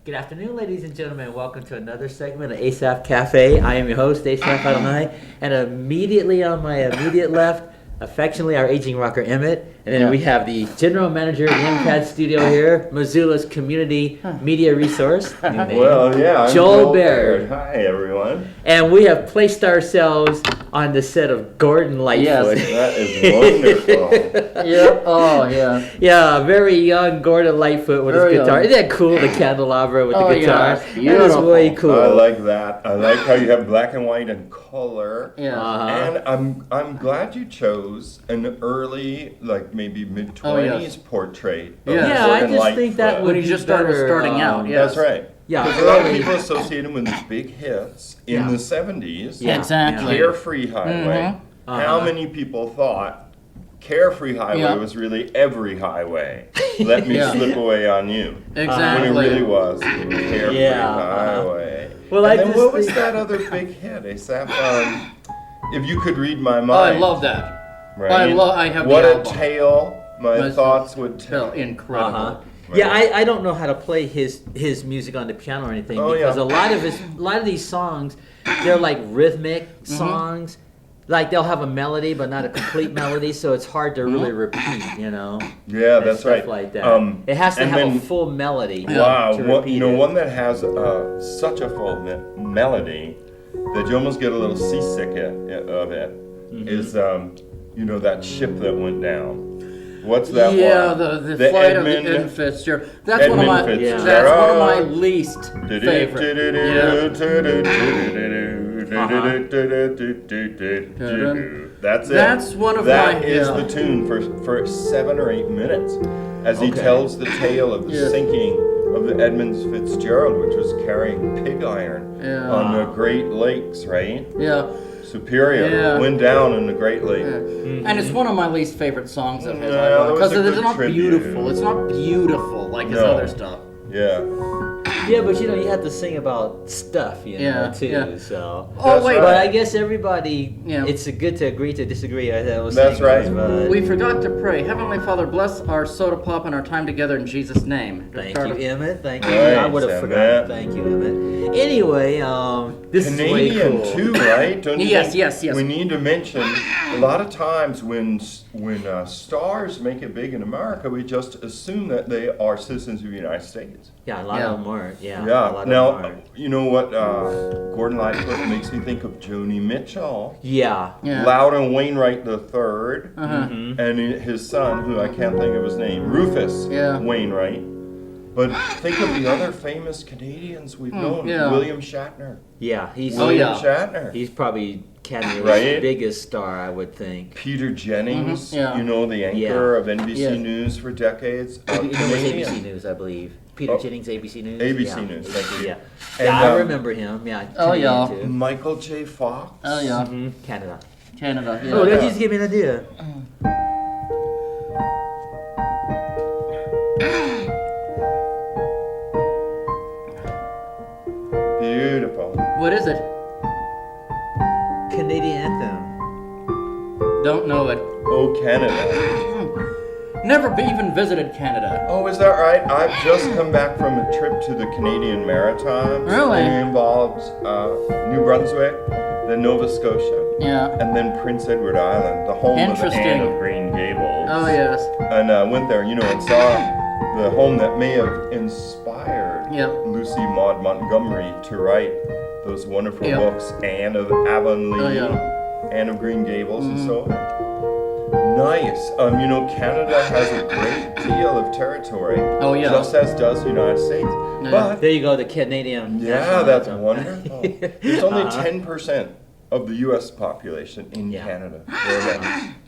Good afternoon, ladies and gentlemen. Welcome to another segment of Asaph Cafe. I am your host, Asaph Cafe, and immediately on my immediate left, affectionately, our aging rocker, Emmett. And then we have the general manager of the MCAD studio here, Missoula's community media resource. Well, yeah, I'm Joel Baird. Hi, everyone. And we have placed ourselves on the set of Gordon Lightfoot. Yes, that is wonderful. Yeah. Oh, yeah. Yeah, very young Gordon Lightfoot with Very his guitar. young. Isn't that cool, the candelabra with the Oh, guitar? yeah, it's That is beautiful. way cool. I like that. I like how you have black and white and color. Yeah. And I'm glad you chose an early, like maybe mid-20s portrait of Yeah. Yeah, I Gordon just think that Lightfoot. would When he be just started better, starting out, yeah. That's right. Yeah, Because a lot of early. people associate him with his big hits in the 70s. Yeah. Exactly. Carefree Highway. How many people thought Carefree Highway was really every highway? Let me slip away on you. Exactly. When it really was Carefree Highway. Well, and I then just what was think- that other big hit, Asaph? If you could read my mind. Oh, I love that. Right? I have What the a album. tale my thoughts would tell. Incredible. Uh-huh. Right. Yeah, I don't know how to play his music on the piano or anything because a lot of these songs, they're like rhythmic songs. Like they'll have a melody but not a complete melody, so it's hard to really repeat, you know. Yeah, and that's stuff right. like that. It has to and have a then- full melody. Wow, to what, repeat you know, it. one that has such a full melody that you almost get a little seasick of it is, you know, that ship that went down. What's that Yeah, one? the flight of the Edmund- Edmund Fitzgerald. That's one of my. Fitzgerald. That's one of my least favorite. That's it. That's one of That my- is yeah. the tune for 7 or 8 minutes as he tells the tale of the sinking of the Edmund Fitzgerald, which was carrying pig iron on the Great Lakes, right? Yeah. Superior went down in the Great Lakes. And it's one of my least favorite songs of his. Yeah, that was Because a it's good not tribute. beautiful. It's not beautiful like his other stuff. Yeah. Yeah, but you know, you have to sing about stuff, you know, too. Yeah. So. Oh, wait. But I guess everybody, Yeah. it's good to agree to disagree. That's right. But We forgot to pray. Heavenly Father, bless our soda pop and our time together in Jesus' name. thank you, Emmett. Thank you. Right, I would have forgotten. Thank you, Emmett. Anyway, this Canadian is way cool. too, right? Don't you Yes, think? yes. We need to mention a lot of times when stars make it big in America, we just assume that they are citizens of the United States. Yeah, a lot of them aren't. Yeah. A Yeah. lot Now, of them aren't. you know what? Gordon Lightfoot makes me think of Joni Mitchell. Yeah. Loudon Wainwright III, Mm-hmm. and his son, who I can't think of his name, Rufus Wainwright. But think of the other famous Canadians we've known. William Shatner. Yeah, he's William Shatner. He's probably Canada's Right? biggest star, I would think. Peter Jennings, Yeah. you know, the anchor of NBC News for decades. It was Canadian. ABC News, I believe. Peter Jennings, ABC News. ABC Yeah. News, thank you. Yeah, And, I remember him. Yeah. Oh, yeah. Canadian, too. Michael J. Fox. Oh, yeah. Canada. Canada. Yeah. Oh, that just give me an idea. Beautiful. What is it? Canadian anthem. Don't know it. Oh, Canada. Never even visited Canada. Oh, is that right? I've just come back from a trip to the Canadian Maritimes. Really? It involves New Brunswick, then Nova Scotia, Yeah. and then Prince Edward Island, the home of the Interesting. Anne of Green Gables. Oh, yes. And I went there, you know, and saw the home that may have inspired Lucy Maud Montgomery to write those wonderful books, Anne of Avonlea, Anne of Green Gables, and so on. Nice. You know, Canada has a great deal of territory. Oh, yeah. Just as does the United States. But There you go, the Canadian. yeah, national that's anthem. wonderful. There's only 10% of the U.S. population in Canada.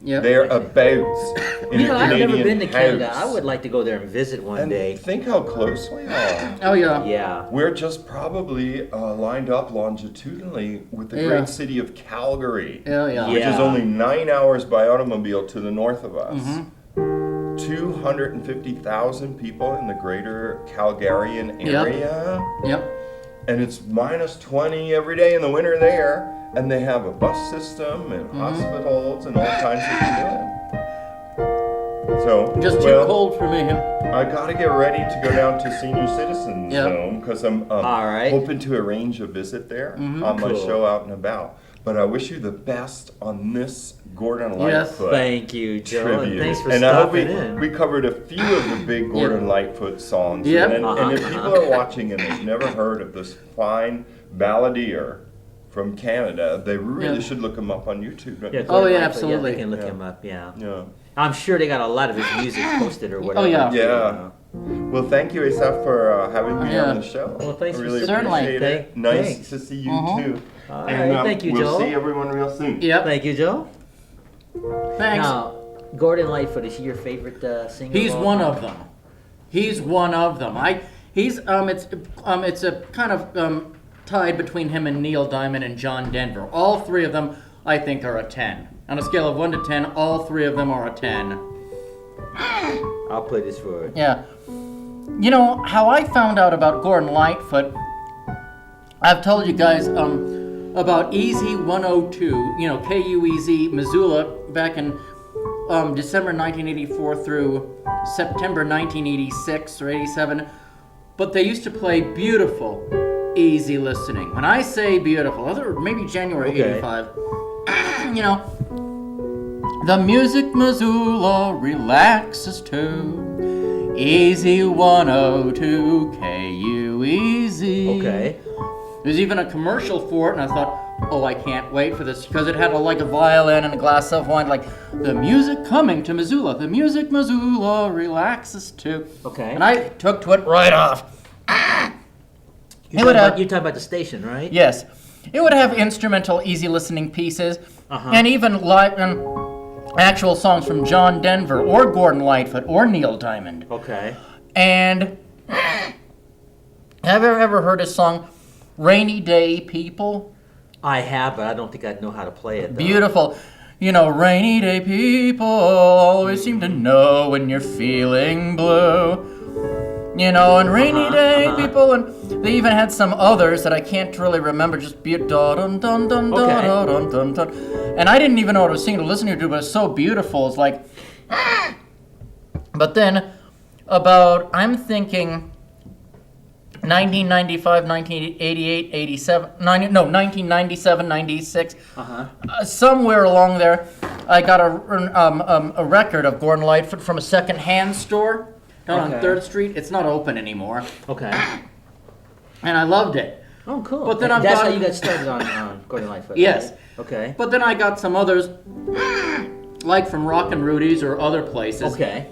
They're abouts in You know, a I've Canadian never been to Canada. house. I would like to go there and visit one And day. think how close we are. Oh, yeah. Yeah. We're just probably lined up longitudinally with the Yeah. great city of Calgary, Oh, yeah. which is Yeah. only 9 hours by automobile to the north of us. Mm-hmm. 250,000 people in the greater Calgarian area. Yep. And it's minus 20 every day in the winter there. And they have a bus system and hospitals and all kinds of things. So Just too cold for me. I gotta get ready to go down to Senior Citizens Home because I'm hoping to arrange a visit there on my show Out and About. But I wish you the best on this Gordon Lightfoot. Thank you, Joe. And thanks for stopping stopping in. We covered a few of the big Gordon Lightfoot songs. Yep. And if people are watching and they've never heard of this fine balladeer from Canada, they really should look him up on YouTube. Absolutely. They can look him up, yeah. I'm sure they got a lot of his music posted or whatever. Yeah. Well, thank you, Asaph, for having me on the show. Well, thanks. I really Certainly. appreciate it. Nice to see you, too. All right, thank you, Joel. We'll see everyone real soon. Yep. Thank you, Joe. Thanks. Now, Gordon Lightfoot, is he your favorite singer? He's one of them. He's one of them. It's a kind of tied between him and Neil Diamond and John Denver. All three of them, I think, are a 10. On a scale of 1 to 10, all three of them are a 10. I'll play this for you. Yeah. You know, how I found out about Gordon Lightfoot, I've told you guys about Easy 102, KUEZ, Missoula, back in December 1984 through September 1986 or 87. But they used to play beautiful, easy listening. When I say beautiful, maybe January 85. The music Missoula relaxes to. Easy 102 KUEZ. Okay. There's even a commercial for it, and I thought, I can't wait for this, because it had a violin and a glass of wine, like, the music coming to Missoula. The music Missoula relaxes to. Okay. And I took to it right off. You're talking about the station, right? Yes. It would have instrumental, easy listening pieces, and even actual songs from John Denver, or Gordon Lightfoot, or Neil Diamond. Okay. And have you ever heard his song, Rainy Day People? I have, but I don't think I'd know how to play it, though. Beautiful. Rainy day people always seem to know when you're feeling blue. And rainy day people, and they even had some others that I can't really remember, just be dun dun dun dun dun dun dun. And I didn't even know what I was singing to listen to, but it's so beautiful. It's like, but then I'm thinking 1995, 1988, 87, 1997, 96. Somewhere along there, I got a record of Gordon Lightfoot from a second-hand store down on 3rd Street. It's not open anymore. Okay. And I loved it. Oh, cool. But then that's how you got started on Gordon Lightfoot. Yes. Right? Okay. But then I got some others, like from Rockin' Rudy's or other places. Okay.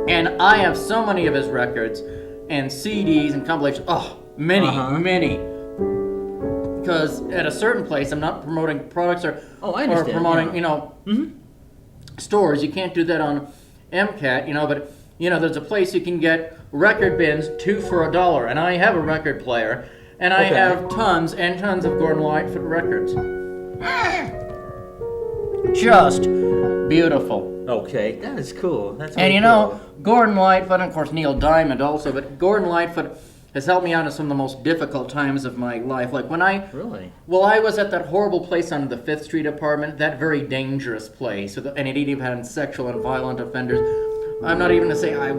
And I have so many of his records and CDs and compilations. Many. Because at a certain place, I'm not promoting products or promoting, stores. You can't do that on MCAT, but, there's a place you can get record bins, 2 for $1. And I have a record player. And I have tons and tons of Gordon Lightfoot records. Just beautiful. Okay, that is cool. That's And cool. Gordon Lightfoot, and of course Neil Diamond also, but Gordon Lightfoot has helped me out in some of the most difficult times of my life. Like when I was at that horrible place on the 5th Street apartment, that very dangerous place, and it even had sexual and violent offenders. I'm not even going to say I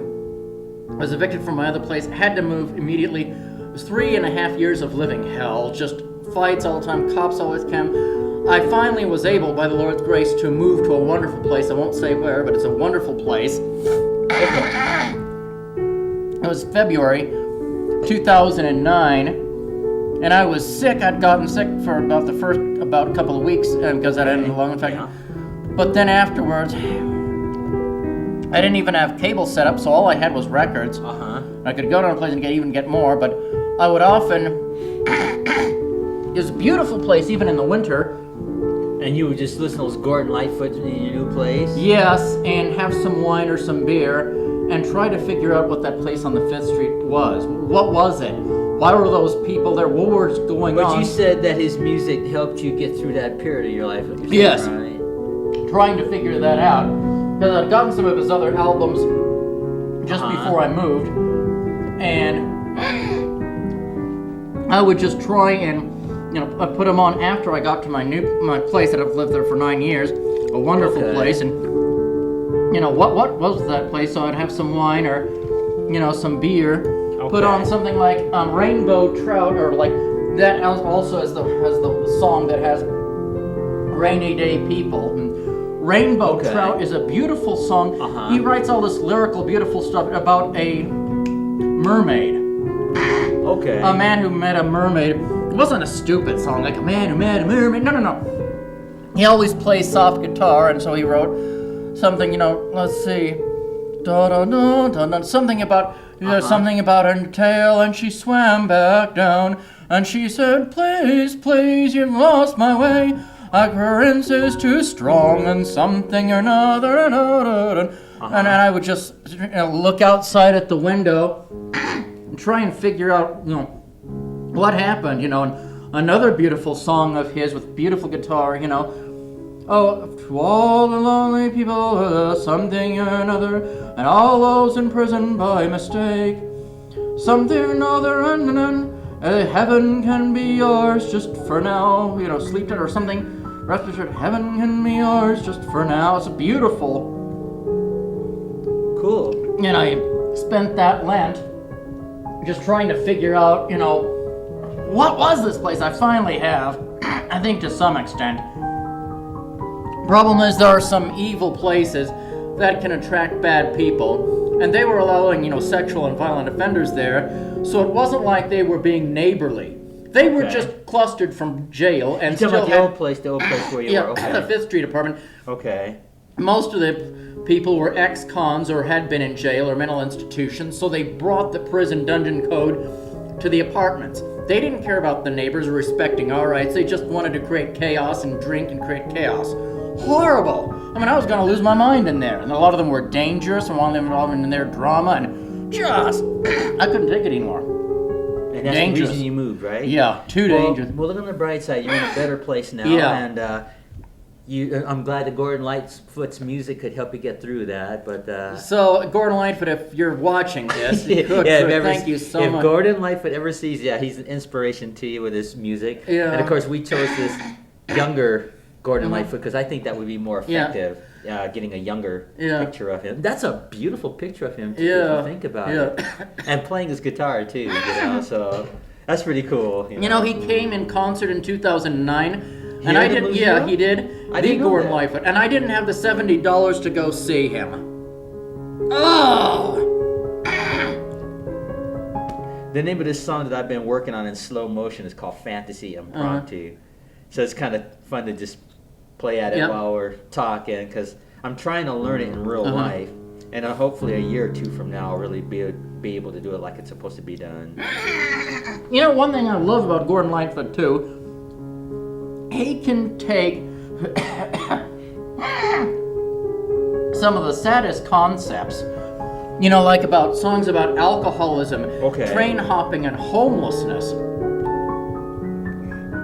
was evicted from my other place, had to move immediately. It was 3.5 years of living hell, just fights all the time, cops always come. I finally was able, by the Lord's grace, to move to a wonderful place. I won't say where, but it's a wonderful place. It was February 2009, and I was sick. I'd gotten sick for about a couple of weeks because I had a lung infection. Yeah. But then afterwards, I didn't even have cable set up, so all I had was records. I could go down a place and even get more, but I would often. It was a beautiful place, even in the winter. And you would just listen to those Gordon Lightfoot in your new place? Yes, and have some wine or some beer, and try to figure out what that place on the 5th Street was. What was it? Why were those people there? What was going on? But you said that his music helped you get through that period of your life. Yes. Right? Trying to figure that out. Because I'd gotten some of his other albums just before I moved, and I would just try and I put them on after I got to my place that I've lived there for 9 years, a wonderful place, and what was that place? So I'd have some wine or, some beer. Okay. Put on something like Rainbow Trout, or like that also has the song that has Rainy Day People. And Rainbow Trout is a beautiful song. Uh-huh. He writes all this lyrical, beautiful stuff about a mermaid. Okay. A man who met a mermaid. It wasn't a stupid song, like a man who met a mermaid. No. He always plays soft guitar, and so he wrote something, let's see. Something about, something about her tail, and she swam back down, and she said, please, you've lost my way. Our currents is too strong, and something or another, and then I would just look outside at the window and try and figure out, what happened, and another beautiful song of his with beautiful guitar, Oh, to all the lonely people, something or another, and all those in prison by mistake, something or another, and heaven can be yours just for now, sleep it or something. Rest assured, heaven can be yours just for now. It's beautiful. Cool. And I spent that Lent just trying to figure out, what was this place? I finally have, I think to some extent. Problem is, there are some evil places that can attract bad people, and they were allowing, sexual and violent offenders there, so it wasn't like they were being neighborly. They were just clustered from jail, and You're still talking about the old place where you were. Okay. the 5th Street apartment. Okay. Most of the people were ex-cons or had been in jail or mental institutions, so they brought the prison dungeon code to the apartments. They didn't care about the neighbors or respecting our rights. They just wanted to create chaos and drink and create chaos. Horrible! I was going to lose my mind in there. And a lot of them were dangerous, and one of them involved in their drama, and just, I couldn't take it anymore. And that's dangerous. The reason you moved, right? Yeah, too dangerous. Well, look on the bright side. You're in a better place now. Yeah. And I'm glad that Gordon Lightfoot's music could help you get through that. But So, Gordon Lightfoot, if you're watching this, thank you so much. If Gordon Lightfoot ever sees you, he's an inspiration to you with his music. Yeah. And of course, we chose this younger Gordon Lightfoot because I think that would be more effective. Getting a younger picture of him. That's a beautiful picture of him too, if you think about it. And playing his guitar too, so that's pretty cool. He came in concert in 2009. And Here I didn't. Missoula? He did. I didn't know Gordon that. Lightfoot, and I didn't have the $70 to go see him. Oh. The name of this song that I've been working on in slow motion is called Fantasy Impromptu. So it's kind of fun to just play at it while we're talking, because I'm trying to learn it in real life, and hopefully a year or two from now I'll really be able to do it like it's supposed to be done. One thing I love about Gordon Lightfoot too, he can take some of the saddest concepts, like about songs about alcoholism, train hopping, and homelessness,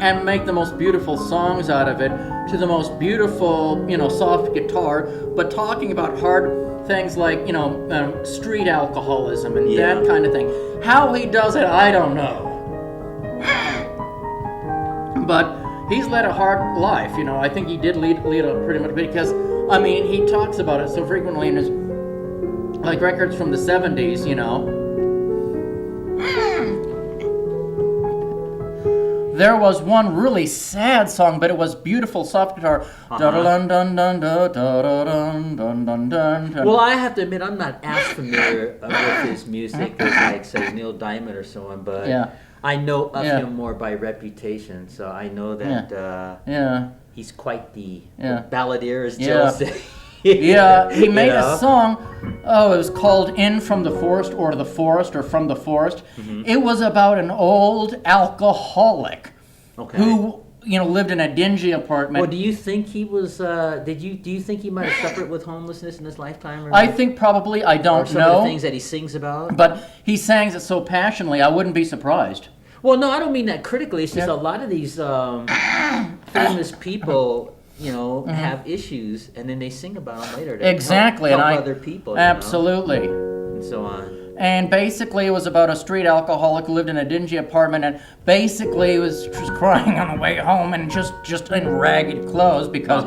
and make the most beautiful songs out of it, to the most beautiful, soft guitar, but talking about hard things like, street alcoholism and that kind of thing. How he does it, I don't know. But he's led a hard life, I think he did lead a pretty much, because, he talks about it so frequently in his, records from the 70s, There was one really sad song, but it was beautiful soft guitar. Well, I have to admit, I'm not as familiar with his music as, say, Neil Diamond or someone, but I know of him more by reputation, so I know that he's quite the balladeer, as Jill said. He made a song. Oh, it was called "In from the Forest" or "The Forest" or "From the Forest." Mm-hmm. It was about an old alcoholic who lived in a dingy apartment. Well, do you think he was? Do you think he might have suffered with homelessness in his lifetime? Or I think probably. I don't or some know. Of the things that he sings about. But he sings it so passionately. I wouldn't be surprised. Well, no, I don't mean that critically. It's just a lot of these famous people. Have issues, and then they sing about them later. To help other people. Absolutely. And so on. And basically, it was about a street alcoholic who lived in a dingy apartment, and basically was crying on the way home, and just in ragged clothes because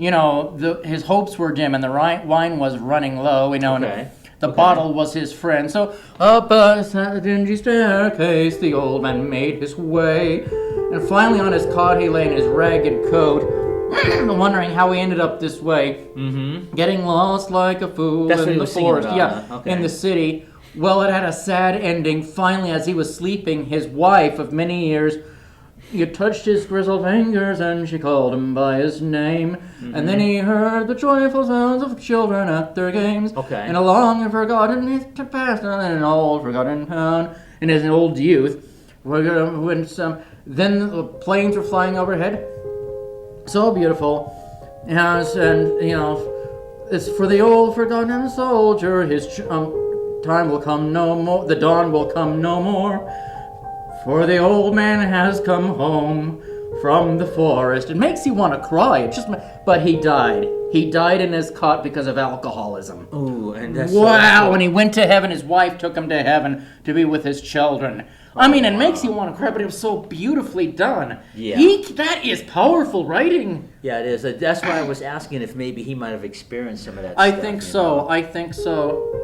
his hopes were dim and the wine was running low, and the bottle was his friend. So up a dingy staircase the old man made his way, and finally on his cot he lay in his ragged coat, wondering how he ended up this way, getting lost like a fool in the forest, in the city. Well, it had a sad ending. Finally, as he was sleeping, his wife of many years, you touched his grizzled fingers and she called him by his name. And then he heard the joyful sounds of children at their games. In a long and forgotten past, in an old forgotten town, in his old youth. Then the planes were flying overhead. So beautiful. And it's for the old forgotten soldier, his time will come no more, the dawn will come no more. For the old man has come home from the forest. It makes you want to cry. But he died. He died in his cot because of alcoholism. Ooh, and that's wow! When he went to heaven, his wife took him to heaven to be with his children. It makes you want to cry, but it was so beautifully done. Yeah. That is powerful writing. Yeah, it is. That's why I was asking if maybe he might have experienced some of that I stuff. think so.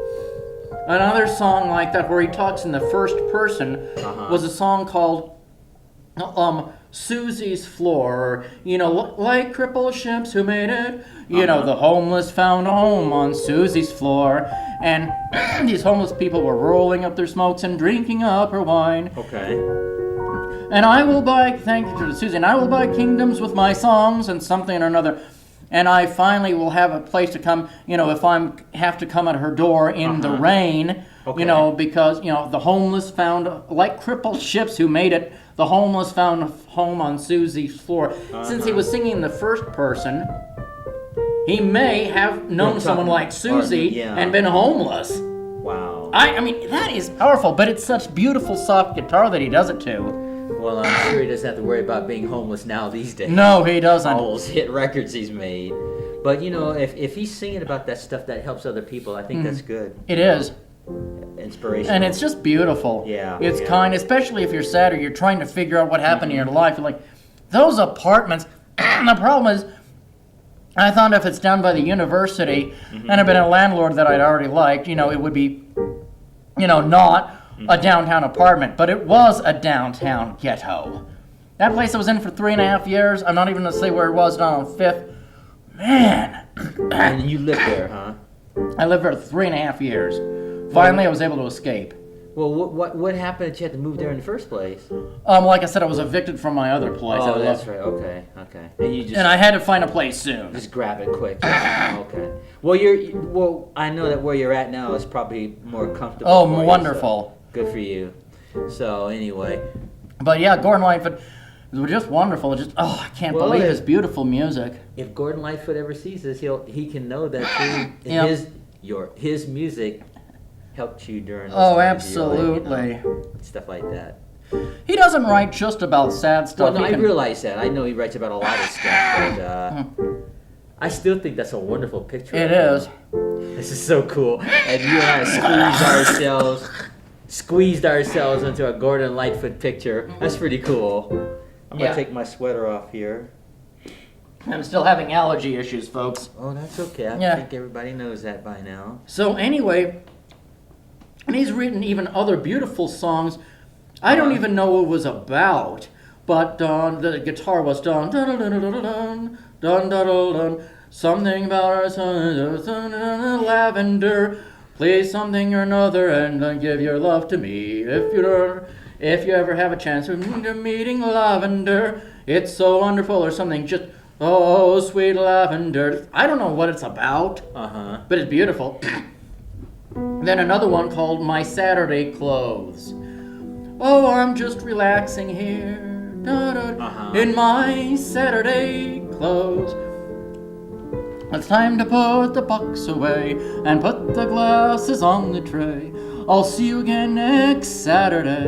Another song like that where he talks in the first person was a song called Susie's Floor. Like crippled ships who made it. The homeless found a home on Susie's floor. And these homeless people were rolling up their smokes and drinking up her wine. And I will buy, thank you to Susie, and I will buy kingdoms with my songs and something or another. And I finally will have a place to come, if I have to come at her door in the rain, because, the homeless found, like crippled ships who made it, the homeless found a home on Susie's floor. Since he was singing in the first person, he may have known someone like Susie and been homeless. Wow. That is powerful, but it's such beautiful, soft guitar that he does it to. Well, I'm sure he doesn't have to worry about being homeless now these days. No, he doesn't. All those hit records he's made. But, if he's singing about that stuff that helps other people, I think that's good. It is. Inspirational. And it's just beautiful. Yeah. It's kind, especially if you're sad or you're trying to figure out what happened in your life. You're like, those apartments, the problem is, I thought if it's down by the university and I've been a landlord that I'd already liked, it would be, not a downtown apartment, but it was a downtown ghetto. That place I was in for 3.5 years, I'm not even going to say where it was, down on 5th. Man. And you lived there, huh? I lived there 3.5 years. Finally, I was able to escape. Well, what happened that you had to move there in the first place? Like I said, I was evicted from my other place. Oh, that's right. Okay. And I had to find a place soon. Just grab it quick. Okay. Well, I know that where you're at now is probably more comfortable. Oh, for wonderful. You, so good for you. So anyway. But yeah, Gordon Lightfoot was just wonderful. I can't believe his beautiful music. If Gordon Lightfoot ever sees this, he can know that his music helped you during those times absolutely. Of your life, stuff like that. He doesn't write just about sad stuff. Well, no, I realize that. I know he writes about a lot of stuff, but I still think that's a wonderful picture. It is. This is so cool. And you and I squeezed ourselves into a Gordon Lightfoot picture. That's pretty cool. I'm going to take my sweater off here. I'm still having allergy issues, folks. Oh, that's okay. I think everybody knows that by now. So anyway, he's written even other beautiful songs. I don't even know what it was about, but the guitar was dun dun dun dun dun dun dun dun dun. Something about our son, lavender. Please something or another, and give your love to me. If you ever have a chance of meeting lavender, it's so wonderful, or something. Just oh, sweet lavender. I don't know what it's about, but it's beautiful. Then another one called My Saturday Clothes. Oh, I'm just relaxing here in my Saturday clothes. It's time to put the box away and put the glasses on the tray. I'll see you again next Saturday.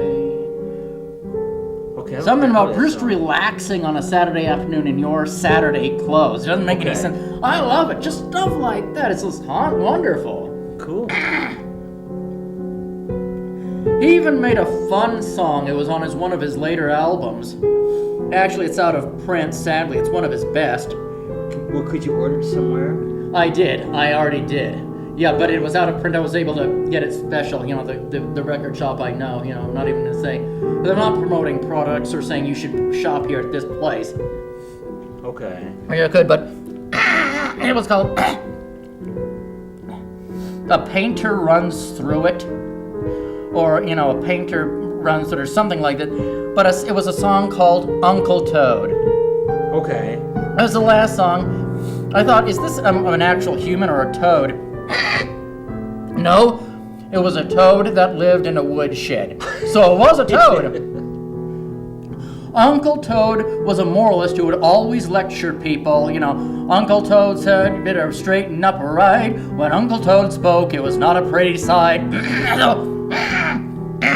Okay. Something about just relaxing on a Saturday afternoon in your Saturday clothes. It doesn't make any sense. I love it. Just stuff like that. It's just wonderful. Cool. He even made a fun song. It was on one of his later albums. Actually, it's out of print, sadly. It's one of his best. Well, could you order it somewhere? I did. I already did. Yeah, but it was out of print. I was able to get it special. The record shop I know. I'm not even gonna say. They're not promoting products or saying you should shop here at this place. Okay. Yeah, good, but it was called A Painter Runs Through It, or a painter runs through it, or something like that. But it was a song called Uncle Toad. Okay. That was the last song. I thought, is this an actual human or a toad? No, it was a toad that lived in a woodshed. So it was a toad. Uncle Toad was a moralist who would always lecture people. Uncle Toad said, you better straighten up right. When Uncle Toad spoke, it was not a pretty sight.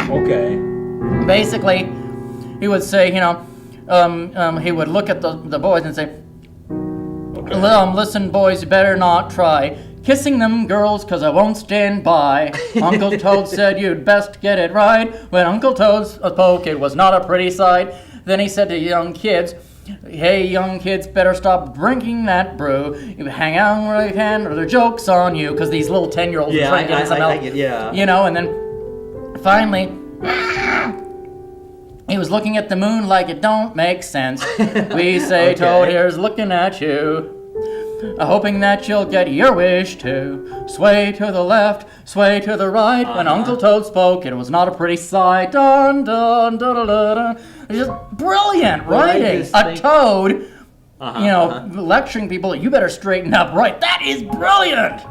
Okay. Basically, he would say, he would look at the boys and say, listen, boys, you better not try kissing them girls, 'cause I won't stand by. Uncle Toad said you'd best get it right. When Uncle Toad spoke, it was not a pretty sight. Then he said to young kids, hey, young kids, better stop drinking that brew. You hang out where you can, or the joke's on you, 'cause these little 10-year-olds are trying to get some help. And then finally, he was looking at the moon like it don't make sense. We say, okay. Toad here's looking at you, hoping that you'll get your wish too. Sway to the left, sway to the right. When Uncle Toad spoke, it was not a pretty sight. Dun dun dun dun dun. Dun. It's just brilliant writing. A toad, lecturing people. You better straighten up, right? That is brilliant.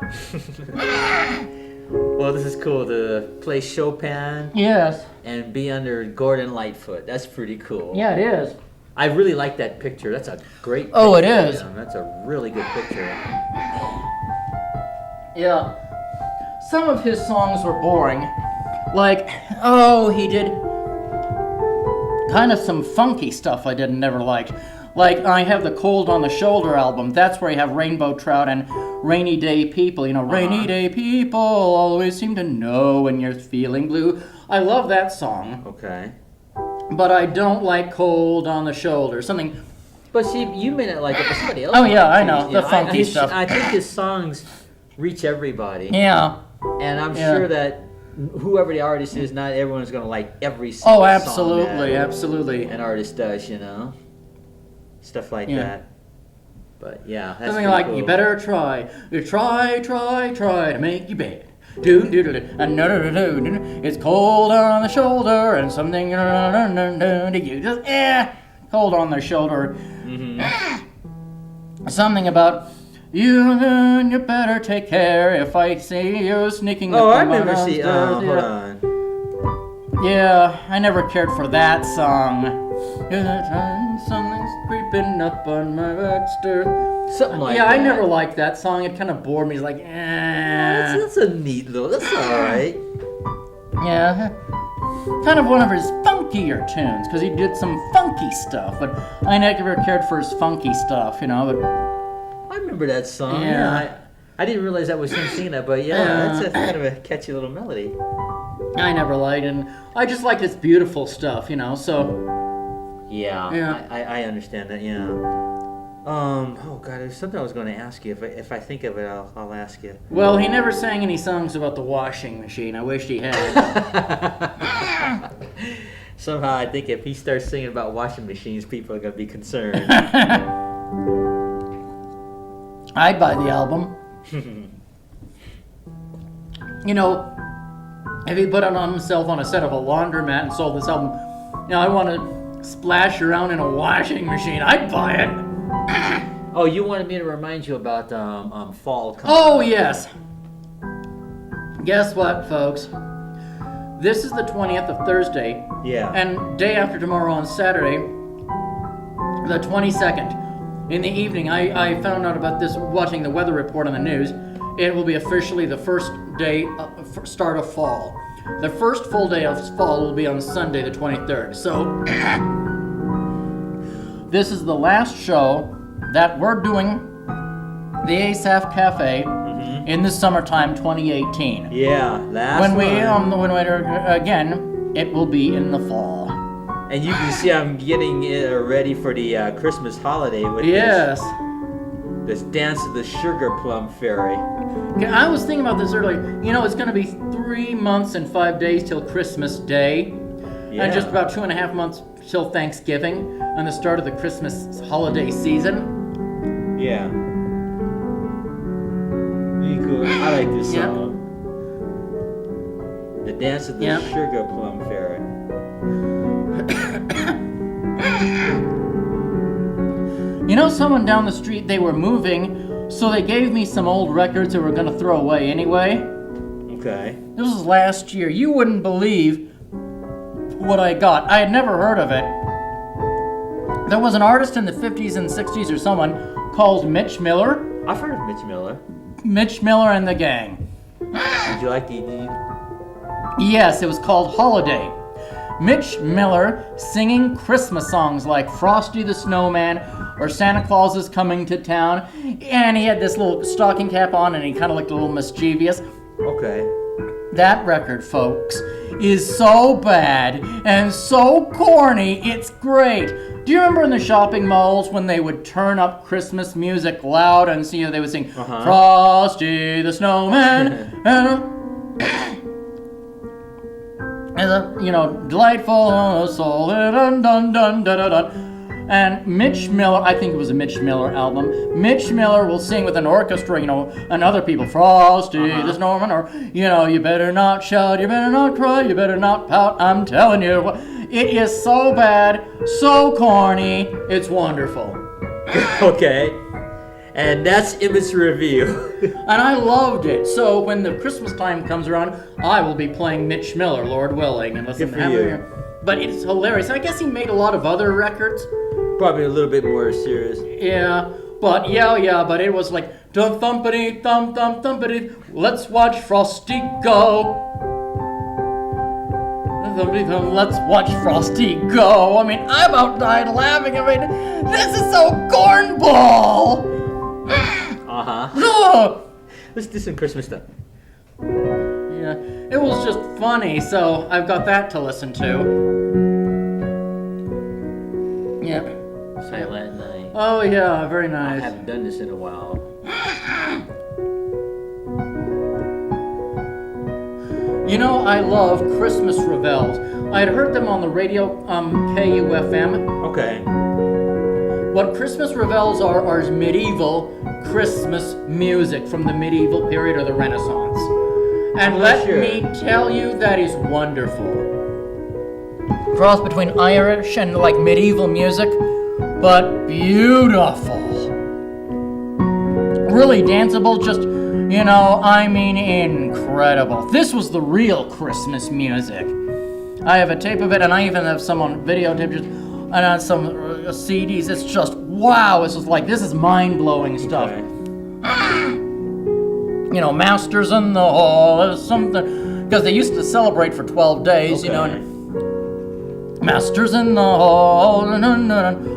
Well, this is cool to play Chopin. Yes. And be under Gordon Lightfoot. That's pretty cool. Yeah, it is. I really like that picture. That's a great picture. Oh, it is. That's a really good picture. Yeah. Some of his songs were boring. He did kind of some funky stuff I never liked. I have the Cold on the Shoulder album. That's where you have Rainbow Trout and Rainy Day People. Rainy Day People always seem to know when you're feeling blue. I love that song. Okay. But I don't like Cold on the Shoulder. Something. But see, you may not like it, but somebody else. Oh yeah, I know the funky stuff. I think his songs reach everybody. Yeah. And I'm sure that whoever the artist is, not everyone's going to like every single song. Oh, absolutely, song absolutely. An artist does, stuff like that. But yeah, that's something like cool. You better try, try to make your bed. Do do do do, it's cold on the shoulder and something you just cold on the shoulder. Mm-hmm. Something about you better take care if I see you sneaking. Oh, I remember hold on. Yeah, I never cared for that song. Something's creeping up on my back stairs. Something like that. Yeah, I never liked that song. It kind of bored me. It's like, That's a neat little. That's all right. Yeah, kind of one of his funkier tunes because he did some funky stuff. But I never cared for his funky stuff, But I remember that song. Yeah. I didn't realize that was him singing that, but that's a kind of a catchy little melody. I never liked it. And I just liked his beautiful stuff, So. Yeah. I understand that. Yeah. Oh God, there's something I was going to ask you. If I think of it, I'll ask you. Well, he never sang any songs about the washing machine. I wished he had. Somehow, I think if he starts singing about washing machines, people are going to be concerned. I'd buy the album. If he put it on himself on a set of a laundromat and sold this album, I want to splash around in a washing machine, I'd buy it. Oh, you wanted me to remind you about fall coming. Oh, yes. Guess what, folks? This is the 20th of Thursday. Yeah. And day after tomorrow on Saturday, the 22nd, in the evening, I found out about this watching the weather report on the news. It will be officially the first day, start of fall. The first full day of fall will be on Sunday, the 23rd. So, this is the last show that we're doing the Asaph Cafe in the summertime 2018. Yeah, last when again, it will be in the fall. And you can see I'm getting it ready for the Christmas holiday with yes. this. This Dance of the Sugar Plum Fairy. Okay, I was thinking about this earlier. You know, it's going to be 3 months and 5 days till Christmas Day. Yeah. And just about 2.5 months till Thanksgiving and the start of the Christmas holiday season. Yeah. Really cool. I like this song. The Dance of the Sugar Plum Fairy. You know, someone down the street, they were moving, so they gave me some old records they were going to throw away anyway. Okay. This was last year. You wouldn't believe what I got. I had never heard of it. There was an artist in the 50s and 60s or someone called Mitch Miller. I've heard of Mitch Miller. Mitch Miller and the Gang. Did you like the... Yes, it was called Holiday. Mitch Miller singing Christmas songs like Frosty the Snowman or Santa Claus is Coming to Town. And he had this little stocking cap on and he kind of looked a little mischievous. Okay. That record, folks, is so bad and so corny, it's great. Do you remember in the shopping malls when they would turn up Christmas music loud and see they would sing Frosty the Snowman and delightful soul dun dun dun dun dun. And Mitch Miller, I think it was a Mitch Miller album. Mitch Miller will sing with an orchestra, and other people, Frosty the Snowman, or, you better not shout, you better not cry, you better not pout, I'm telling you. It is so bad, so corny, it's wonderful. Okay. And that's Emmett's review. And I loved it. So when the Christmas time comes around, I will be playing Mitch Miller, Lord willing. And good for you. But it's hilarious. I guess he made a lot of other records. Probably a little bit more serious. Yeah, but but it was like dum thumpity thump thump thumpity. Let's watch Frosty go. Let's watch Frosty go. I mean, I about died laughing. I mean, this is so cornball. No. Let's do some Christmas stuff. Yeah, it was just funny. So I've got that to listen to. Yeah. Silent Night. Oh yeah, very nice. I haven't done this in a while. You know, I love Christmas revels. I had heard them on the radio, KUFM. Okay. What Christmas revels are medieval Christmas music from the medieval period or the Renaissance. And let me tell you, that is wonderful. Cross between Irish and like medieval music, but beautiful. Really danceable, just, I mean incredible. This was the real Christmas music. I have a tape of it, and I even have some on videotape, and on some CDs. It's just, wow, it's just like, this is mind-blowing stuff. Okay. Masters in the Hall is something, because they used to celebrate for 12 days, Okay. and Masters in the Hall,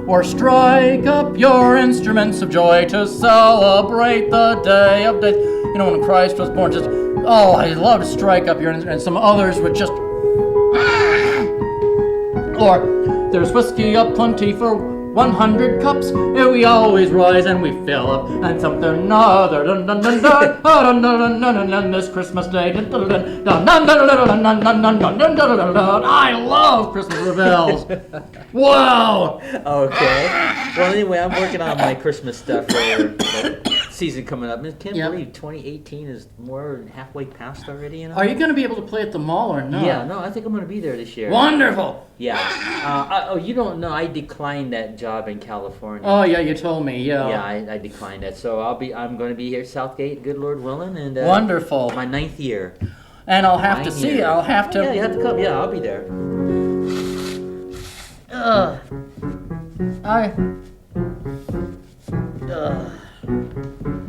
or strike up your instruments of joy to celebrate the day of days. When Christ was born, just, I love to strike up your instruments. And some others would just, or there's whiskey aplenty for 100 cups, and we always rise and we fill up, and something another, dun dun dun dun, dun dun dun dun, this Christmas day, dun dun dun dun dun dun dun dun dun dun dun dun dun dun. I love Christmas revels. Wow. Okay. Well, anyway, I'm working on my Christmas stuff for the season coming up. I can't believe 2018 is more than halfway past already. Are you going to be able to play at the mall or not? Yeah, no, I think I'm going to be there this year. Wonderful. Yeah. You don't know, I declined that job in California. Oh yeah, you told me. Yeah. Yeah, I declined that. So I'm going to be here at Southgate, good Lord willing, and wonderful. My 9th year. And I'll have to see. I'll have to. Yeah, you have to come. Yeah, I'll be there.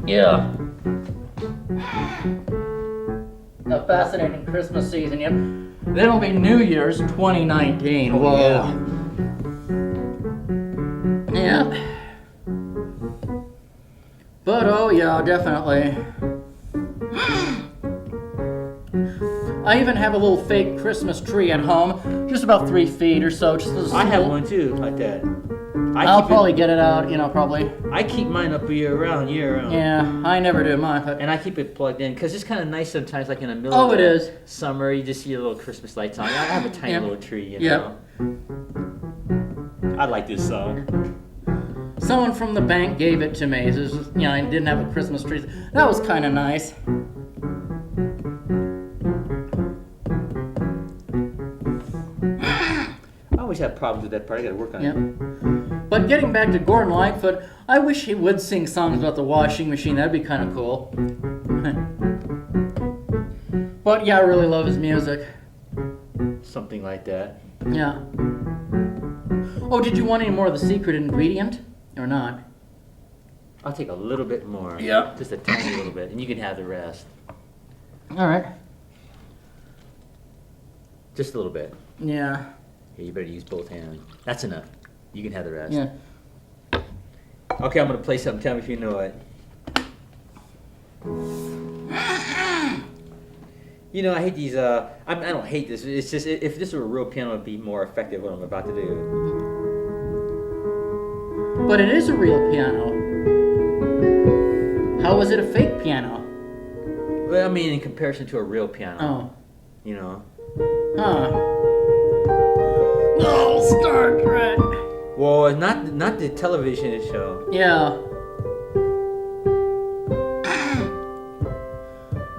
Yeah. A fascinating Christmas season. Yep. Then it'll be New Year's 2019. Oh, whoa. Yeah. Yeah. But oh yeah, definitely. I even have a little fake Christmas tree at home, just about 3 feet or so. I have one too, like that. I'll probably get it out, probably. I keep mine up year round. Yeah, I never do mine. But... And I keep it plugged in because it's kind of nice sometimes, like in the middle of it is. summer, you just see a little Christmas lights on. I have a tiny little tree, I like this song. Someone from the bank gave it to me. It was just, I didn't have a Christmas tree. That was kind of nice. I always have problems with that part. I got to work on it. But getting back to Gordon Lightfoot, I wish he would sing songs about the washing machine. That'd be kind of cool. But yeah, I really love his music. Something like that. Yeah. Oh, did you want any more of the secret ingredient or not? I'll take a little bit more. Yeah. Just a tiny little bit, and you can have the rest. All right. Just a little bit. Yeah. Here, you better use both hands. That's enough. You can have the rest. Yeah. Okay, I'm gonna play something. Tell me if you know it. I hate these. I don't hate this. It's just if this were a real piano, it'd be more effective. What I'm about to do. But it is a real piano. How is it a fake piano? Well, I mean, in comparison to a real piano. Oh. Huh. Oh, Star Trek. Well, not the television show. Yeah.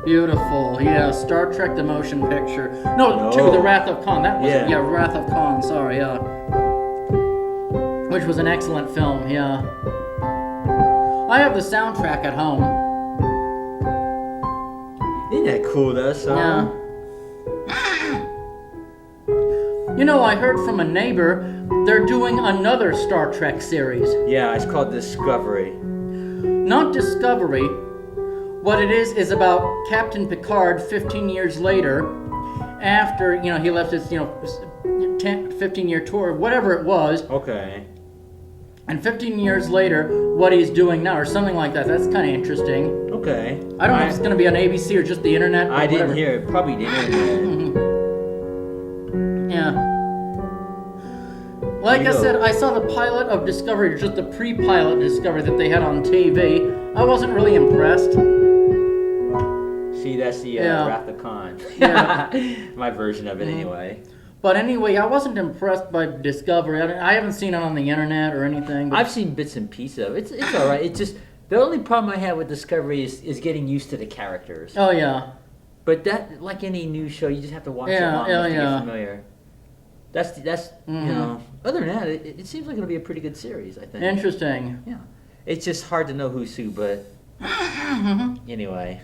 Beautiful. Yeah, Star Trek the motion picture. No, The Wrath of Khan. That was Wrath of Khan. Sorry, yeah. Which was an excellent film, yeah. I have the soundtrack at home. Isn't that cool, that song? Yeah. I heard from a neighbor they're doing another Star Trek series. Yeah, it's called Discovery. Not Discovery. What it is about Captain Picard 15 years later, after, he left his, 15-year tour, whatever it was. Okay. And 15 years later, what he's doing now, or something like that. That's kind of interesting. Okay. I don't know if it's going to be on ABC or just the internet. I didn't hear it. Probably the internet. Yeah. Like I said, I saw the pilot of Discovery, or just the pre-pilot Discovery that they had on TV. I wasn't really impressed. See, that's the Wrath of Khan. Yeah. My version of it, anyway. But anyway, I wasn't impressed by Discovery. I haven't seen it on the internet or anything. But... I've seen bits and pieces of it. It's all right. It's just the only problem I have with Discovery is getting used to the characters. Oh yeah. But that, like any new show, you just have to watch it long enough to get familiar. That's Other than that, it seems like it'll be a pretty good series. I think. Interesting. Yeah. It's just hard to know who's who, but anyway.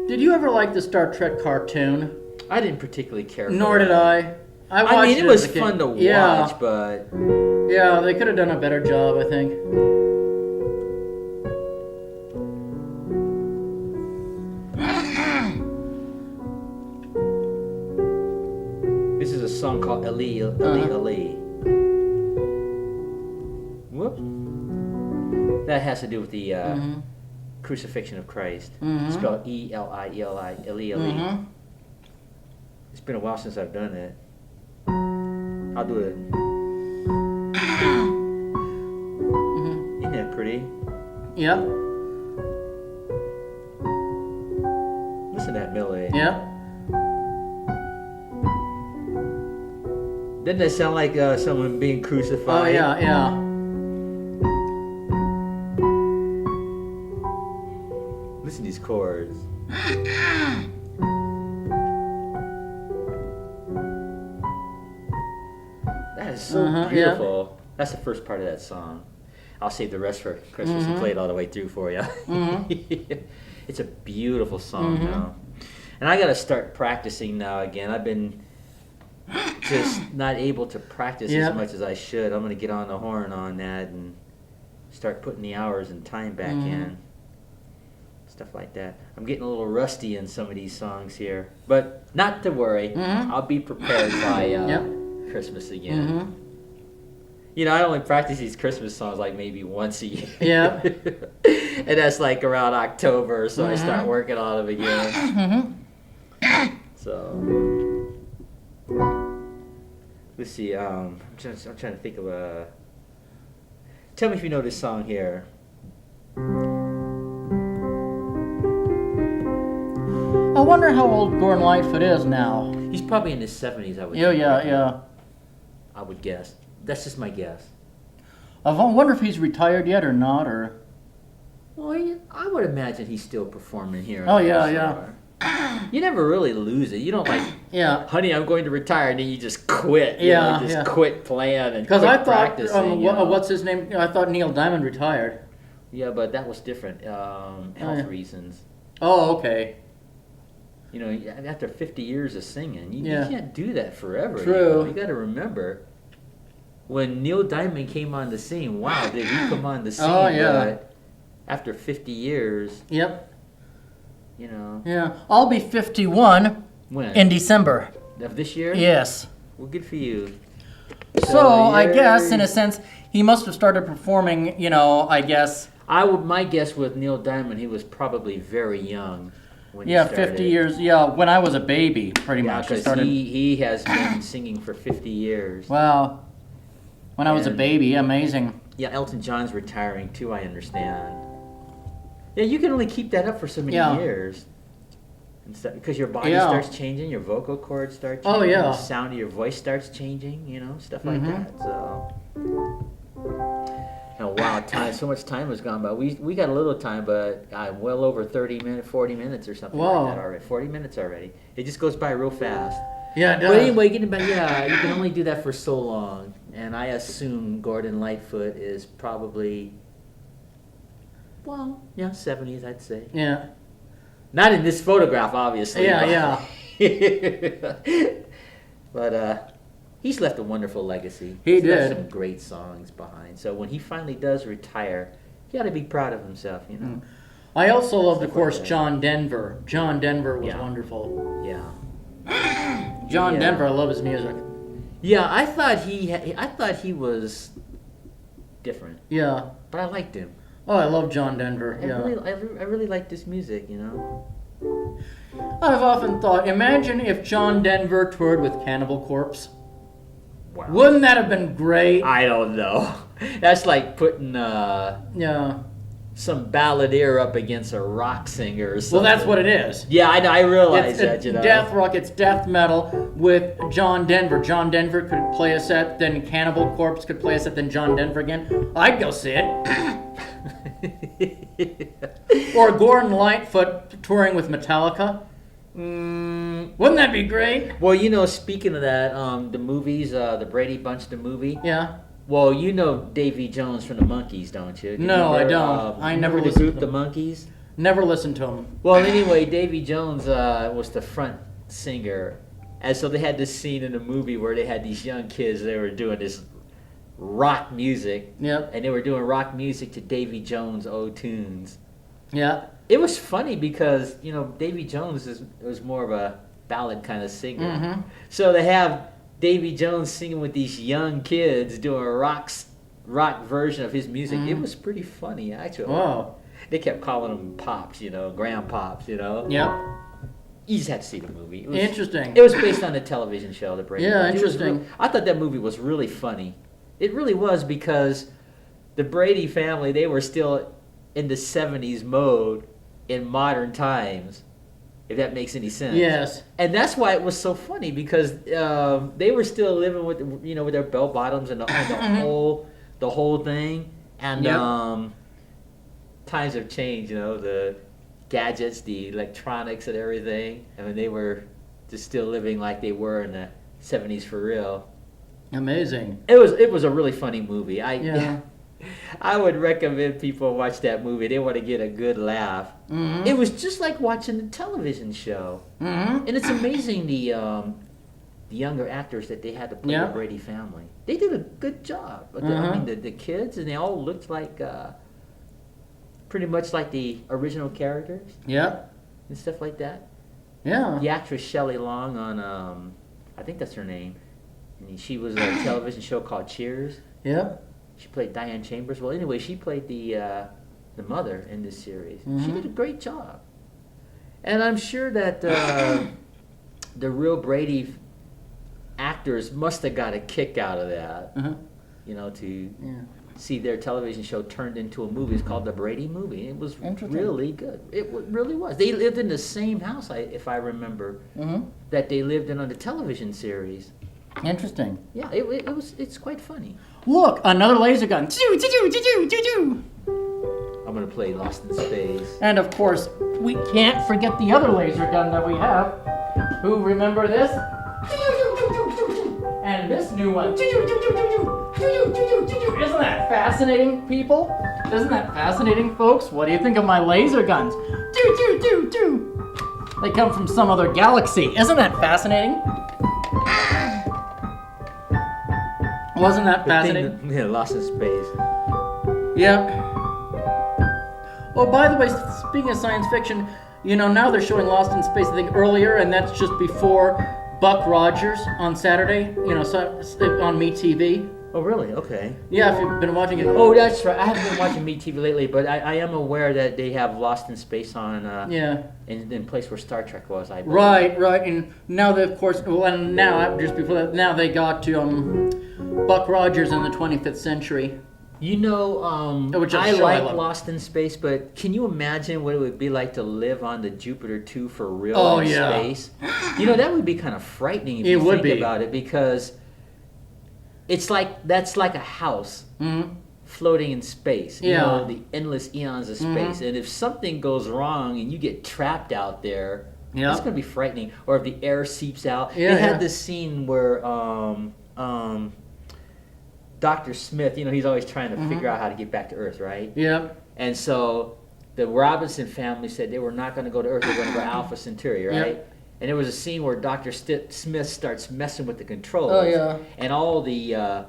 Did you ever like the Star Trek cartoon? I didn't particularly care for it. Nor did I. I mean, it was fun to watch, but... Yeah, they could have done a better job, I think. This is a song called Ali. Whoop. That has to do with the crucifixion of Christ. Spelled E-L-I-E-L-I. Eli. It's been a while since I've done it. I'll do it. Isn't that pretty? Yep. Listen to that melody. Yep. Doesn't that sound like someone being crucified? Oh, yeah. Listen to these chords. That is so beautiful. Yeah. That's the first part of that song. I'll save the rest for Christmas and play it all the way through for you. It's a beautiful song now. And I got to start practicing now again. I've been just not able to practice as much as I should. I'm going to get on the horn on that and start putting the hours and time back in. Stuff like that. I'm getting a little rusty in some of these songs here. But not to worry. I'll be prepared by Christmas again. I only practice these Christmas songs like maybe once a year. Yeah. And that's like around October, so I start working on them again. So, let's see. I'm trying to think of a. Tell me if you know this song here. I wonder how old Gordon Lightfoot is now. He's probably in his 70s, I would. Yeah. I would guess. That's just my guess. I wonder if he's retired yet or not, or. Well, I would imagine he's still performing here. Oh yeah. You never really lose it. You don't like. Yeah. Honey, I'm going to retire, and then you just quit. Quit playing and because quit I thought practicing. what's his name? I thought Neil Diamond retired. Yeah, but that was different. Health reasons. Oh, okay. You know, after 50 years of singing, you can't do that forever. True. You got to remember, when Neil Diamond came on the scene, wow, did he come on the scene? Oh, yeah. But after 50 years, Yep. you know. Yeah, I'll be 51 When? in December. Of this year? Yes. Well, good for you. So I guess, in a sense, he must have started performing, I guess. My guess with Neil Diamond, he was probably very young when he started. 50 years. Yeah, when I was a baby, pretty much. Because he has been singing for 50 years. Wow. When I was a baby, amazing. Yeah, Elton John's retiring too, I understand. Yeah, you can only keep that up for so many years. Because your body starts changing, your vocal cords start changing, the sound of your voice starts changing, stuff like that. So, wow, so much time has gone by. We got a little time, but well over 40 minutes or something like that already. 40 minutes already. It just goes by real fast. Yeah, it does. But anyway, getting back, you can only do that for so long. And I assume Gordon Lightfoot is probably, 70s, I'd say. Yeah. Not in this photograph, obviously. Yeah. But he's left a wonderful legacy. He He's left did. some great songs behind. So when he finally does retire, he ought to be proud of himself, I also loved, of course, John Denver. John Denver was wonderful. Yeah. John Denver, I love his music. Yeah, I thought he was different. Yeah. But I liked him. Oh, I love John Denver. I really liked his music, I've often thought, imagine if John Denver toured with Cannibal Corpse. Wow. Wouldn't that have been great? I don't know. That's like putting some balladeer up against a rock singer or something. Well, that's what it is. Yeah, I realize it's that, death rock, it's death metal with John Denver. John Denver could play a set, then Cannibal Corpse could play a set, then John Denver again. I'd go see it. Or Gordon Lightfoot touring with Metallica. Wouldn't that be great? Well, speaking of that, the movies, the Brady Bunch, the movie. Yeah. Well, you know Davy Jones from the Monkees, don't you? No, I don't. I never listened listened to to the Monkees. Never listened to him. Well, anyway, Davy Jones was the front singer, and so they had this scene in the movie where they had these young kids. They were doing this rock music. Yep. And they were doing rock music to Davy Jones' old tunes. Yeah. It was funny because, Davy Jones was more of a ballad kind of singer. Mm-hmm. So to have Davy Jones singing with these young kids doing a rock version of his music, it was pretty funny, actually. Wow. They kept calling them pops, grandpops, Yep. You just had to see the movie. Interesting. It was based on a television show, The Brady Bunch. Interesting. I thought that movie was really funny. It really was, because the Brady family, they were still in the 70s mode in modern times, if that makes any sense. Yes. And that's why it was so funny, because they were still living with, with their bell bottoms and the whole thing. And times have changed, the gadgets, the electronics and everything. I mean, they were just still living like they were in the 70s for real. Amazing. It was a really funny movie. Yeah. I would recommend people watch that movie. They want to get a good laugh. Mm-hmm. It was just like watching a television show. Mm-hmm. And it's amazing the younger actors that they had to play the Brady family. They did a good job. I mean, the kids, and they all looked like pretty much like the original characters. Yeah. And stuff like that. Yeah. The actress Shelley Long on, I think that's her name. And she was on a television show called Cheers. Yeah. She played Diane Chambers. Well, anyway, she played the mother in this series. Mm-hmm. She did a great job. And I'm sure that the real Brady actors must have got a kick out of that. You know, to see their television show turned into a movie. It's called The Brady Movie. It was really good. It really was. They lived in the same house, if I remember, that they lived in on the television series. Interesting. Yeah, it's quite funny. Look, another laser gun. I'm gonna play Lost in Space. And of course, we can't forget the other laser gun that we have. Who remember this? And this new one. Isn't that fascinating, people? Isn't that fascinating, folks? What do you think of my laser guns? They come from some other galaxy. Isn't that fascinating? Wasn't that fascinating? Yeah, Lost in Space. Yep. Oh, by the way, speaking of science fiction, you know, now they're showing Lost in Space, I think, earlier, and that's just before Buck Rogers on Saturday, you know, on MeTV. Oh, really? Okay. Yeah, if you've been watching it. Oh, that's right. I haven't been watching MeTV lately, but I am aware that they have Lost in Space on, in place where Star Trek was, I believe. Right. And now they, of course, well, and now, just before that, now they got to Buck Rogers in the 25th century. You know, I like Lost in Space, but can you imagine what it would be like to live on the Jupiter 2 for real in space? You know, that would be kind of frightening if you think about it, because that's like a house floating in space. You know, the endless eons of space. And if something goes wrong and you get trapped out there, it's going to be frightening. Or if the air seeps out. They had this scene where Dr. Smith, you know, he's always trying to figure out how to get back to Earth, right? Yeah. And so the Robinson family said they were not going to go to Earth, they were going to go to Alpha Centauri, right? Yep. And there was a scene where Dr. Smith starts messing with the controls. Oh, yeah. And all the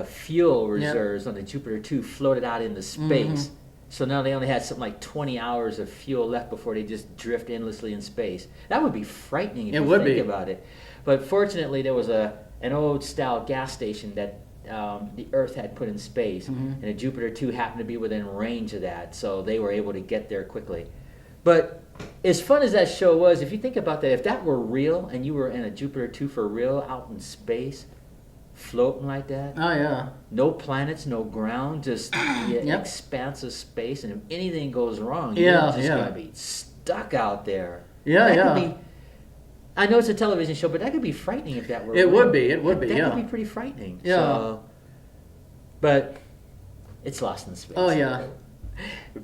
fuel reserves on the Jupiter 2 floated out into space. So now they only had something like 20 hours of fuel left before they just drift endlessly in space. That would be frightening if you think about it. But fortunately, there was an old-style gas station that the Earth had put in space, and the Jupiter 2 happened to be within range of that, so they were able to get there quickly. But as fun as that show was, if you think about that, if that were real and you were in a Jupiter 2 for real out in space, floating like that, no planets, no ground, just the expanse of space, and if anything goes wrong, you're just going to be stuck out there. I know it's a television show, but that could be frightening if that were real. It would be, That would be pretty frightening. Yeah. So, but it's Lost in Space. Oh, yeah.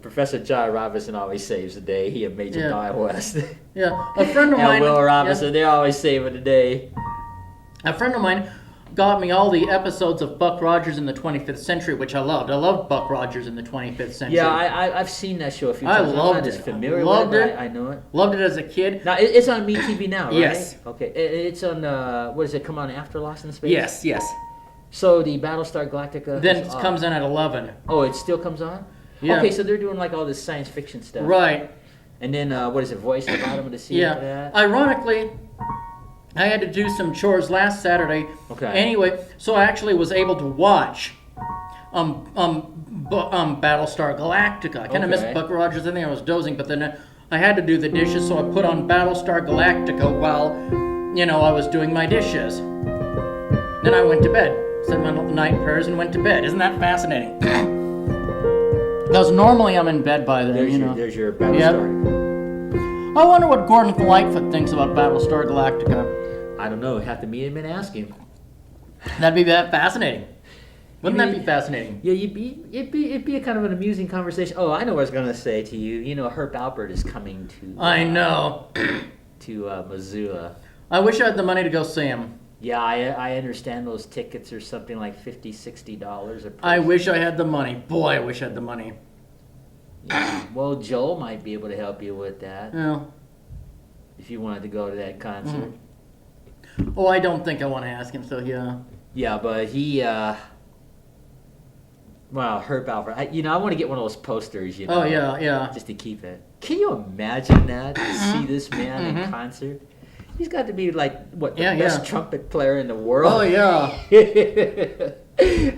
Professor John Robinson always saves the day. He and Major Nye West. A friend of mine... Will Robinson, they're always saving the day. A friend of mine got me all the episodes of Buck Rogers in the 25th Century, which I loved. I loved Buck Rogers in the 25th Century. Yeah, I've seen that show a few times. I loved I'm not it. as familiar Loved with it. it. I know it. Loved it as a kid. Now, it's on MeTV now, right? Yes. Okay. It's on, what does it come on after Lost in Space? Yes. So the Battlestar Galactica... Then it comes in at 11. Oh, it still comes on? Yeah. Okay, so they're doing like all this science fiction stuff. Right. And then, what is it, Voice at the bottom of the sea after that? Ironically, I had to do some chores last Saturday. Okay. Anyway, so I actually was able to watch Battlestar Galactica. I kind of missed Buck Rogers. I think I was dozing, but then I had to do the dishes, so I put on Battlestar Galactica while, I was doing my dishes. Then I went to bed, said my night prayers, and went to bed. Isn't that fascinating? Because normally I'm in bed by then, There's your Battlestar. I wonder what Gordon Lightfoot thinks about Battlestar Galactica. I don't know. Have to meet him and ask him. That'd be fascinating. Wouldn't that be fascinating? Yeah, it'd be a kind of an amusing conversation. Oh, I know what I was going to say to you. Herb Alpert is coming to... I know. to Missoula. I wish I had the money to go see him. Yeah, I understand those tickets are something like $50, $60 a person. I wish I had the money. Boy, I wish I had the money. Yeah. Well, Joel might be able to help you with that. Yeah. If you wanted to go to that concert. Oh, I don't think I want to ask him, so yeah. Yeah, but he... Well, Herb Alpert. I want to get one of those posters, Oh, yeah. Just to keep it. Can you imagine that? To see this man in concert? He's got to be like, the best trumpet player in the world? Oh, yeah.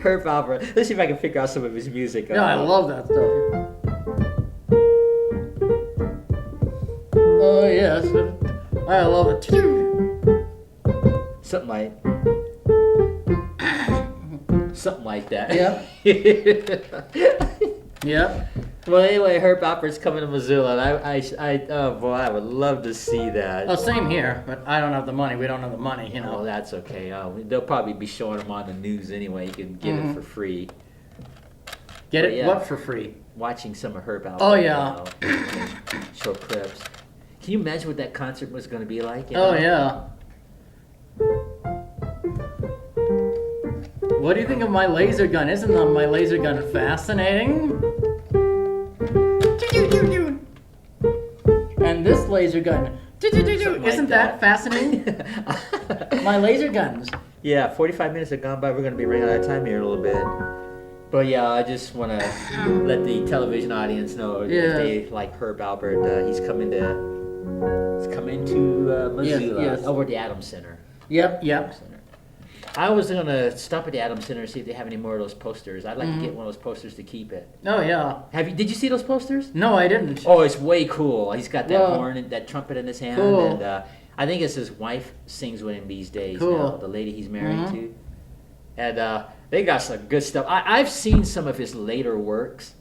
Herb Alpert. Let's see if I can figure out some of his music. Yeah, I love that stuff. Oh, yes. I love it. something like that. Yep. Yep. Well, anyway, Herb Alpert's coming to Missoula, and oh boy, I would love to see that. Oh, same here, but I don't have the money. We don't have the money, you know. Well, that's okay. They'll probably be showing them on the news anyway. You can get it for free. Get it? What for free? Watching some of Herb Alpert. Oh, yeah. Short clips. Can you imagine what that concert was going to be like? Oh, yeah. What do you think of my laser gun? Isn't my laser gun fascinating? And this laser gun. Isn't that fascinating? My laser guns. Yeah, 45 minutes have gone by. We're going to be running out of time here in a little bit. But yeah, I just want to let the television audience know if they like Herb Alpert. He's coming to Missoula over at the Adams Center. Yep. I was going to stop at the Adams Center and see if they have any more of those posters. I'd like to get one of those posters to keep it. Oh, yeah. Did you see those posters? No, I didn't. Oh, it's way cool. He's got that horn and that trumpet in his hand. Cool. And I think it's his wife sings with him these days Cool. now, the lady he's married to. And they got some good stuff. I've seen some of his later works.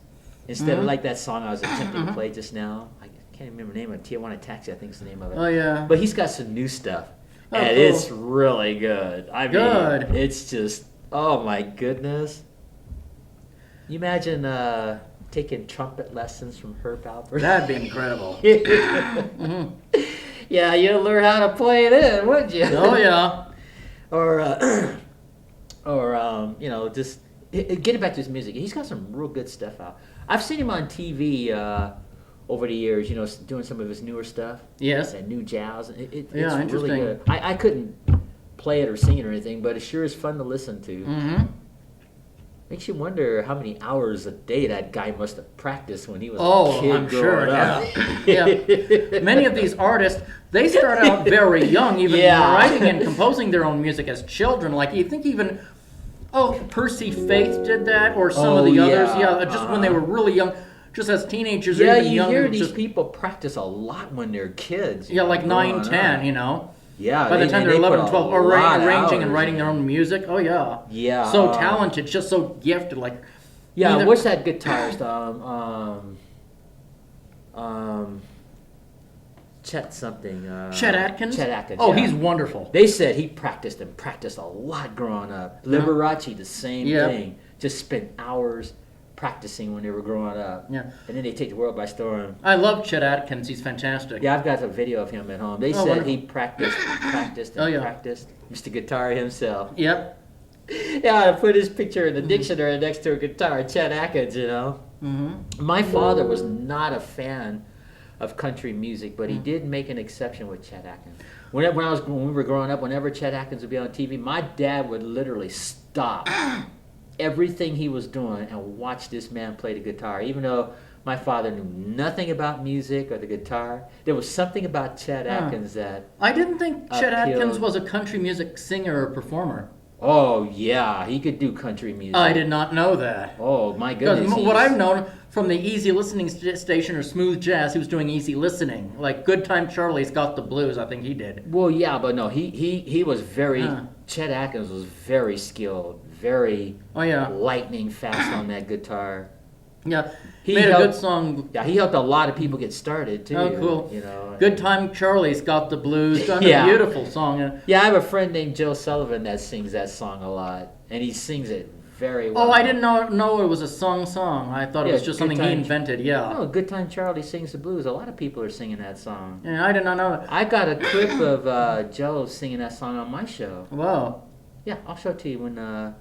Instead of like that song I was attempting to play just now. I can't remember the name of it. Tijuana Taxi, I think is the name of it. Oh, yeah. But he's got some new stuff. Oh, and cool. it's really good. I mean, it's just, oh my goodness. You imagine taking trumpet lessons from Herb Alpert? That'd be incredible. Yeah, you'd learn how to play it in, wouldn't you? Oh, yeah. Or just getting back to his music. He's got some real good stuff out. I've seen him on TV over the years, doing some of his newer stuff. Yes. And new jazz. It's interesting. really good. I couldn't play it or sing it or anything, but it sure is fun to listen to. Mm-hmm. Makes you wonder how many hours a day that guy must have practiced when he was a kid I'm sure. growing up. Yeah. Many of these artists, they start out very young, even writing and composing their own music as children. Like, you think even, Percy Faith did that, or some of the others. Yeah, just when they were really young. Just as teenagers or even younger. You hear these people practice a lot when they're kids. Yeah, like 9, 10, Yeah. By the time they're 11, 12, arranging and writing their own music. Oh, yeah. Yeah. So talented, just so gifted. Like. Yeah, what's that guitarist? Chet something. Chet Atkins? Chet Atkins. Oh, yeah. he's wonderful. They said he practiced a lot growing up. Liberace, the same thing. Just spent hours practicing when they were growing up. Yeah. And then they take the world by storm. I love Chet Atkins. He's fantastic. Yeah, I've got a video of him at home. They said wonderful. He practiced and practiced. Mr. Guitar himself. Yep. Yeah, I put his picture in the dictionary next to a guitar, Chet Atkins, Mm-hmm. My father was not a fan of country music, but he did make an exception with Chet Atkins. When we were growing up, whenever Chet Atkins would be on TV, my dad would literally stop everything he was doing and watch this man play the guitar. Even though my father knew nothing about music or the guitar, there was something about Chet Atkins that I didn't think Chet Atkins was a country music singer or performer. Oh, yeah, he could do country music. I did not know that. Oh, my goodness. What I've known from the easy listening station or smooth jazz, he was doing easy listening. Like Good Time Charlie's Got the Blues, I think he did. Well, yeah, but no, he was very, Chet Atkins was very skilled, very lightning fast on that guitar. Yeah, he made a good song. Yeah, he helped a lot of people get started, too. Oh, cool. Good Time Charlie's Got the Blues. Done a beautiful song. Yeah, I have a friend named Joe Sullivan that sings that song a lot, and he sings it very well. Oh, I didn't know it was a song. I thought it was just something he invented, No, Good Time Charlie Sings the Blues. A lot of people are singing that song. Yeah, I did not know that. I got a clip of Joe singing that song on my show. Wow. Yeah, I'll show it to you when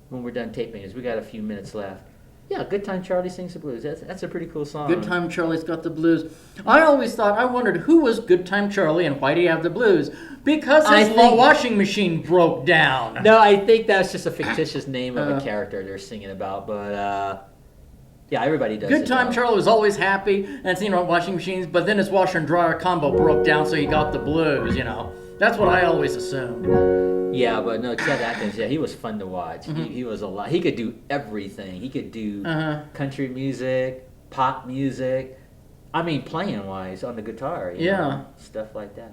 we're done taping, as we got a few minutes left. Yeah, Good Time Charlie Sings the Blues. That's a pretty cool song. Good Time Charlie's Got the Blues. I wondered who was Good Time Charlie and why do you have the blues? Because his washing machine broke down. No, I think that's just a fictitious name of a character they're singing about, but yeah, everybody does. Good Time Charlie was always happy and singing about washing machines, but then his washer and dryer combo broke down, so he got the blues, That's what I always assumed. Yeah, but no, Chet Atkins, he was fun to watch. Mm-hmm. He was a lot. He could do everything. He could do country music, pop music. I mean, playing wise on the guitar. Stuff like that.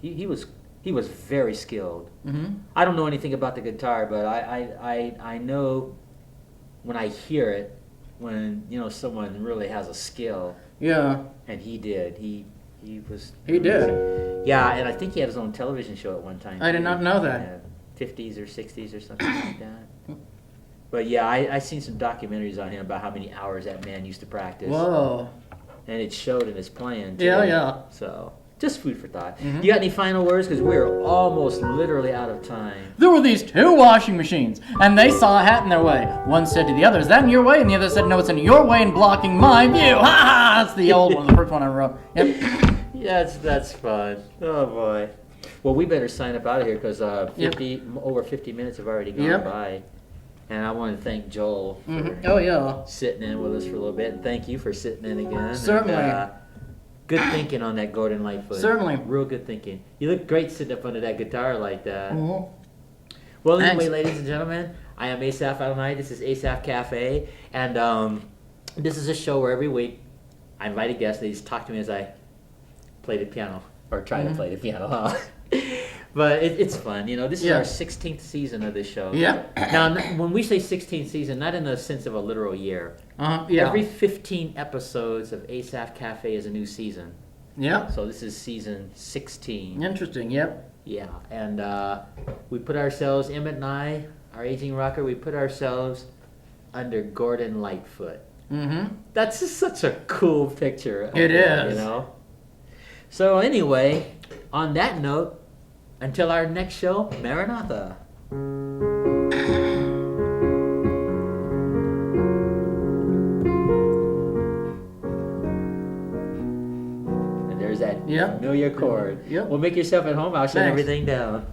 He was he was very skilled. Mm-hmm. I don't know anything about the guitar, but I know when I hear it, when someone really has a skill. Yeah. And he did. He was. He did. Yeah, and I think he had his own television show at one time. I did not know that. 50s or 60s or something like that. But yeah, I seen some documentaries on him about how many hours that man used to practice. Whoa. And it showed in his playing too. Yeah. So, just food for thought. Mm-hmm. You got any final words? Because we're almost literally out of time. There were these two washing machines, and they saw a hat in their way. One said to the other, "Is that in your way?" And the other said, "No, it's in your way and blocking my view." Ha ha! That's the old one, the first one I wrote. Yep. Yeah, that's fun. Oh boy. Well, we better sign up out of here because over 50 minutes have already gone by. And I want to thank Joel for sitting in with us for a little bit. And thank you for sitting in again. Certainly. And, good thinking on that Gordon Lightfoot. Certainly. Real good thinking. You look great sitting up under that guitar like that. Mm-hmm. Well, anyway, ladies and gentlemen, I am Asaph Cafe. This is Asaph Cafe. And this is a show where every week I invite a guest. They just talk to me as I play the piano. Or try to play the piano, huh? But it's fun. This is our 16th season of this show. Yeah. Now, when we say 16th season, not in the sense of a literal year. Yeah. Every 15 episodes of Asaph Cafe is a new season. Yeah. So this is season 16. Interesting, yep. Yeah, and we put ourselves, Emmett and I, our aging rocker, we put ourselves under Gordon Lightfoot. Mm-hmm. That's just such a cool picture. It is. So anyway, on that note, until our next show, Maranatha. And there's that familiar chord. Yep. Well, make yourself at home. I'll shut Thanks. everything down.